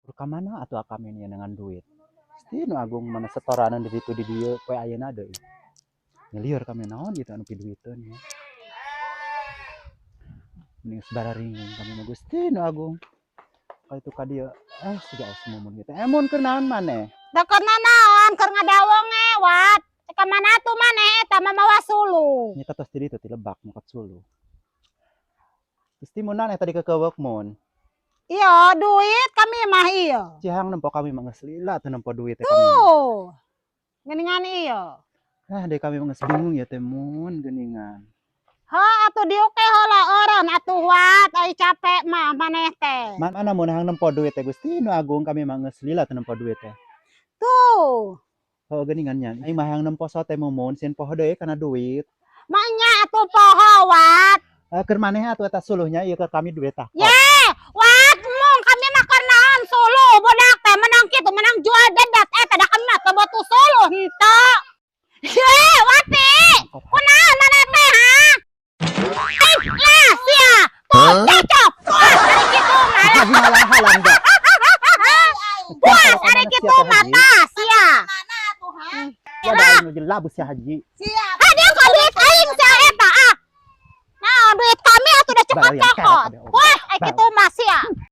Ka mana atuh kami ini dengan duit. Pasti nu agung mana setoranan di situ di dieu poe ayeuna deui. Ngelieur kami naon gitu anu piduiteun ya. Mending sabararingan kami mah Gusti nu agung. Ka itu ka dieu siga semumun gitu. Mun keur naon maneh? Da keur naon keur ngadawong wat. Ka mana tuh maneh eta mah mawa sulu. Nya tos di ditu ti Lebak mukat sulu. Gusti munan eta di kekeuweuk mun. Iya, duit kami mah iya. Cihang nempo kami mah geus lila teu nempo duit teh kami. Tuh. Geuningan iya. Deh kami mah geus bingung ya teh mun geuningan. Ha atuh dieu ke heula eureun atuh wat ai capek mah maneh teh. Mana mun hang nempo duit teh Gusti nu agung kami mah geus lila teu nempo duit teh. Tuh. Heuh geuningan nya. Ai mah hang nempo sote mumun sieun poho deui kana duit. Mak nya atuh poho wat. Keur maneh atuh eta suluhnya ieu keur kami duit tah. Ye, wat mung kami mah keur naon sulu budak teh menang kitu menang jual dedat eta da kami mah teu butuh suluh henteu. Ye, wati. Kunaon maneh teh ha? Lah sia. Tuh cocok. Wah, ari kitu mah. Halang-halang da. Puas ari kitu mah tah sia. Mana tuh ha? Ya da nu jelabus ya haji. Siap. Ah dia kok duit aing sia eta ah. Nah, duit kami atuh udah cepet Barang yang cokot. keret ada, Wah, ai kitu mah sia.